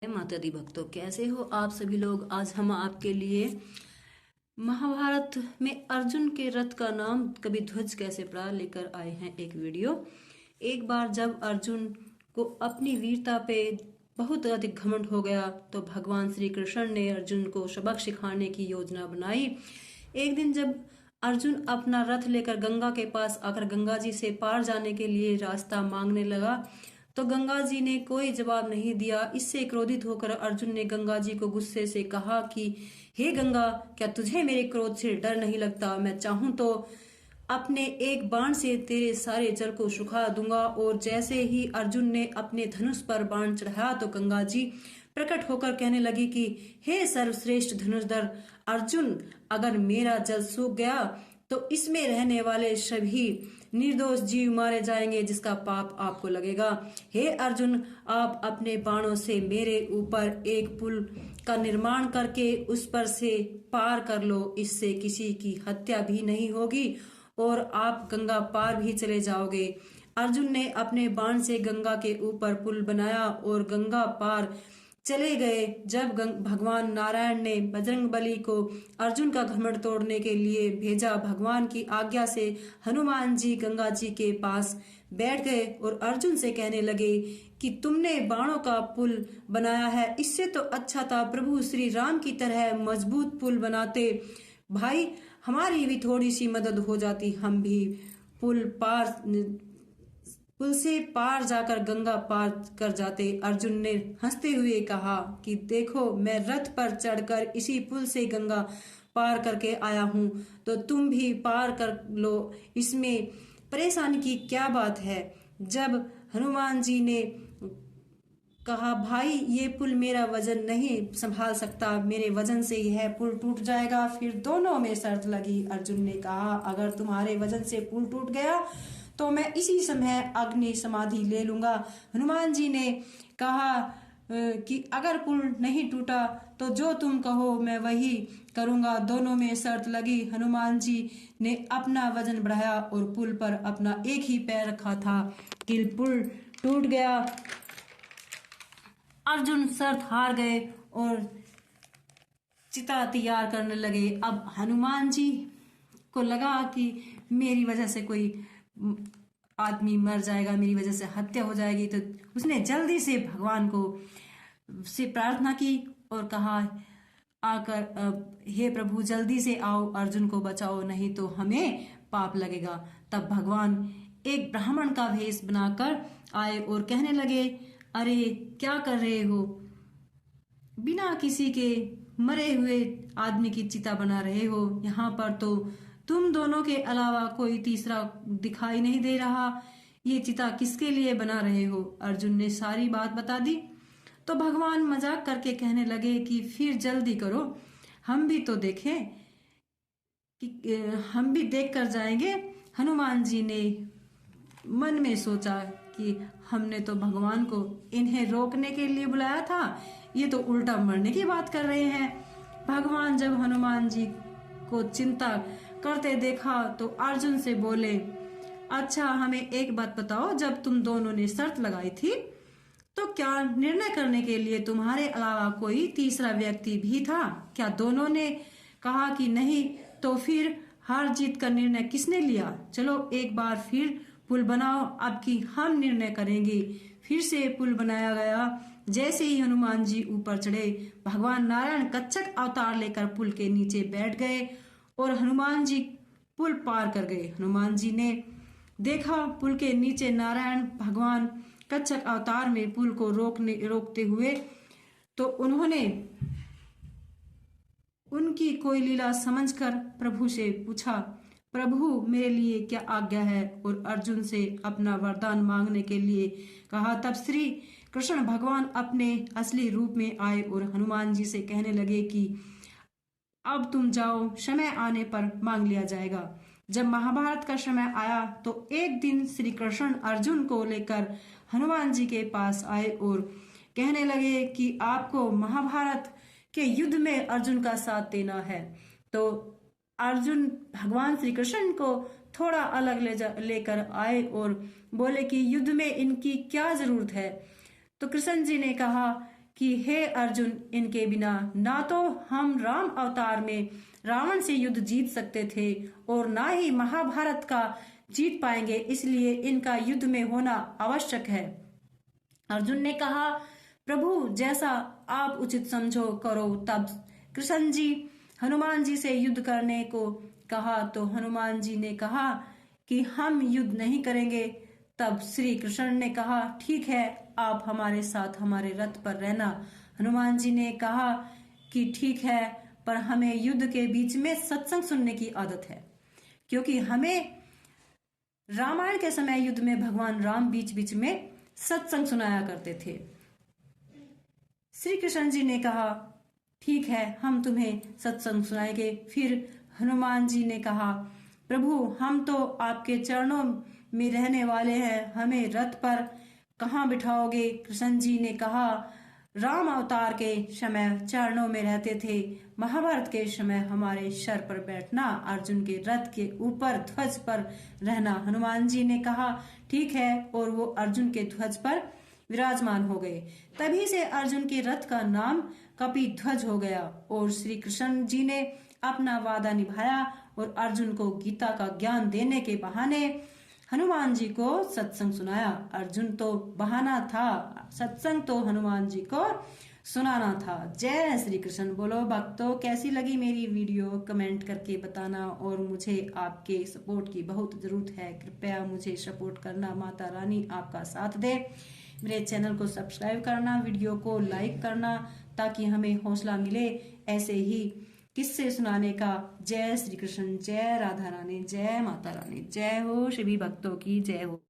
माता दी भक्तों, कैसे हो आप सभी लोग। आज हम आपके लिए महाभारत में अर्जुन के रथ का नाम कभी ध्वज कैसे पड़ा लेकर आए हैं एक वीडियो। एक बार जब अर्जुन को अपनी वीरता पे बहुत अधिक घमंड हो गया तो भगवान श्री कृष्ण ने अर्जुन को सबक सिखाने की योजना बनाई। एक दिन जब अर्जुन अपना रथ लेकर गंगा के पास आकर गंगा जी से पार जाने के लिए रास्ता मांगने लगा तो गंगा जी ने कोई जवाब नहीं दिया। इससे क्रोधित होकर अर्जुन ने गंगा जी को गुस्से से कहा कि हे गंगा, क्या तुझे मेरे क्रोध से डर नहीं लगता? मैं चाहूं तो अपने एक बाण से तेरे सारे जल को सुखा दूंगा। और जैसे ही अर्जुन ने अपने धनुष पर बाण चढ़ाया तो गंगा जी प्रकट होकर कहने लगी कि हे सर्वश्रेष्ठ धनुर्धर अर्जुन, अगर मेरा जल सूख गया तो इसमें रहने वाले सभी निर्दोष जीव मारे जाएंगे, जिसका पाप आपको लगेगा। हे अर्जुन, आप अपने बाणों से मेरे ऊपर एक पुल का निर्माण करके उस पर से पार कर लो। इससे किसी की हत्या भी नहीं होगी और आप गंगा पार भी चले जाओगे। अर्जुन ने अपने बाण से गंगा के ऊपर पुल बनाया और गंगा पार चले गए। जब भगवान नारायण ने बजरंगबली को अर्जुन का घमंड तोड़ने के लिए भेजा, भगवान की आज्ञा से हनुमान जी गंगा जी के पास बैठ गए और अर्जुन से कहने लगे कि तुमने बाणों का पुल बनाया है, इससे तो अच्छा था प्रभु श्री राम की तरह मजबूत पुल बनाते। भाई, हमारी भी थोड़ी सी मदद हो जाती, हम भी पुल से पार जाकर गंगा पार कर जाते। अर्जुन ने हंसते हुए कहा कि देखो, मैं रथ पर चढ़कर इसी पुल से गंगा पार करके आया हूँ, तो तुम भी पार कर लो, इसमें परेशानी की क्या बात है। जब हनुमान जी ने कहा भाई, ये पुल मेरा वजन नहीं संभाल सकता, मेरे वजन से यह पुल टूट जाएगा। फिर दोनों में शर्त लगी। अर्जुन ने कहा अगर तुम्हारे वजन से पुल टूट गया तो मैं इसी समय अग्नि समाधि ले लूंगा। हनुमान जी ने कहा कि अगर पुल नहीं टूटा तो जो तुम कहो मैं वही करूंगा। दोनों में शर्त लगी। हनुमान जी ने अपना वजन बढ़ाया और पुल पर अपना एक ही पैर रखा था कि पुल टूट गया। अर्जुन शर्त हार गए और चिता तैयार करने लगे। अब हनुमान जी को लगा कि मेरी वजह से कोई आदमी मर जाएगा, मेरी वजह से हत्या हो जाएगी, तो उसने जल्दी से भगवान को से प्रार्थना की और कहा आकर हे प्रभु जल्दी से आओ, अर्जुन को बचाओ, नहीं तो हमें पाप लगेगा। तब भगवान एक ब्राह्मण का भेष बनाकर आए और कहने लगे अरे क्या कर रहे हो, बिना किसी के मरे हुए आदमी की चिता बना रहे हो। यहाँ पर तो तुम दोनों के अलावा कोई तीसरा दिखाई नहीं दे रहा, ये चिता किसके लिए बना रहे हो? अर्जुन ने सारी बात बता दी तो भगवान मजाक करके कहने लगे कि फिर जल्दी करो, हम भी तो देखें कि हम भी देख कर जाएंगे। हनुमान जी ने मन में सोचा कि हमने तो भगवान को इन्हें रोकने के लिए बुलाया था, ये तो उल्टा मरने की बात कर रहे हैं। भगवान जब हनुमान जी को चिंता करते देखा तो अर्जुन से बोले अच्छा हमें एक बात बताओ, जब तुम दोनों ने शर्त लगाई थी तो क्या निर्णय करने के लिए तुम्हारे अलावा कोई तीसरा व्यक्ति भी था? क्या दोनों ने कहा कि नहीं? तो फिर हार जीत का निर्णय किसने लिया? चलो एक बार फिर पुल बनाओ, अब की हम निर्णय करेंगे। फिर से पुल बनाया गया। जैसे ही हनुमान जी ऊपर चढ़े, भगवान नारायण कच्छप अवतार लेकर पुल के नीचे बैठ गए और हनुमान जी पुल पार कर गए। हनुमान जी ने देखा पुल के नीचे नारायण भगवान कच्छप अवतार में पुल को रोकते हुए, तो उन्होंने उनकी कोई लीला समझकर प्रभु से पूछा प्रभु मेरे लिए क्या आज्ञा है, और अर्जुन से अपना वरदान मांगने के लिए कहा। तब श्री कृष्ण भगवान अपने असली रूप में आए और हनुमान जी से कहने लगे कि अब तुम जाओ, समय आने पर मांग लिया जाएगा। जब महाभारत का समय आया तो एक दिन श्री कृष्ण अर्जुन को लेकर हनुमान जी के पास आए और कहने लगे कि आपको महाभारत के युद्ध में अर्जुन का साथ देना है। तो अर्जुन भगवान श्री कृष्ण को थोड़ा अलग लेकर आए और बोले कि युद्ध में इनकी क्या जरूरत है। तो कृष्ण जी ने कहा कि हे अर्जुन, इनके बिना ना तो हम राम अवतार में रावण से युद्ध जीत सकते थे और ना ही महाभारत का जीत पाएंगे, इसलिए इनका युद्ध में होना आवश्यक है। अर्जुन ने कहा, प्रभु जैसा आप उचित समझो करो। तब कृष्ण जी हनुमान जी से युद्ध करने को कहा तो हनुमान जी ने कहा कि हम युद्ध नहीं करेंगे। तब श्री कृष्ण ने कहा, ठीक है, आप हमारे साथ हमारे रथ पर रहना। हनुमान जी ने कहा कि ठीक है, पर हमें युद्ध के बीच में सत्संग सुनने की आदत है, क्योंकि हमें रामायण के समय युद्ध में भगवान राम बीच बीच में सत्संग सुनाया करते थे। श्री कृष्ण जी ने कहा, ठीक है, हम तुम्हें सत्संग सुनाएंगे। फिर हनुमान जी ने कहा, प्रभु हम तो आपके चरणों में रहने वाले हैं, हमें रथ पर कहाँ बिठाओगे? कृष्ण जी ने कहा, राम अवतार के समय चरणों में रहते थे, महाभारत के समय हमारे सर पर बैठना, अर्जुन के रथ के ऊपर ध्वज पर रहना। हनुमान जी ने कहा, ठीक है, और वो अर्जुन के ध्वज पर विराजमान हो गए। तभी से अर्जुन के रथ का नाम कपिध्वज हो गया और श्री कृष्ण जी ने अपना वादा निभाया और अर्जुन को गीता का ज्ञान देने के बहाने हनुमान जी को सत्संग सुनाया। अर्जुन तो बहाना था, सत्संग तो हनुमान जी को सुनाना था। जय श्री कृष्ण। बोलो भक्तों, कैसी लगी मेरी वीडियो कमेंट करके बताना और मुझे आपके सपोर्ट की बहुत जरूरत है। कृपया मुझे सपोर्ट करना, माता रानी आपका साथ दे। मेरे चैनल को सब्सक्राइब करना, वीडियो को लाइक करना, ताकि हमें हौसला मिले ऐसे ही किस्से सुनाने का। जय श्री कृष्ण, जय राधा रानी, जय माता रानी, जय हो। सभी भक्तों की जय हो।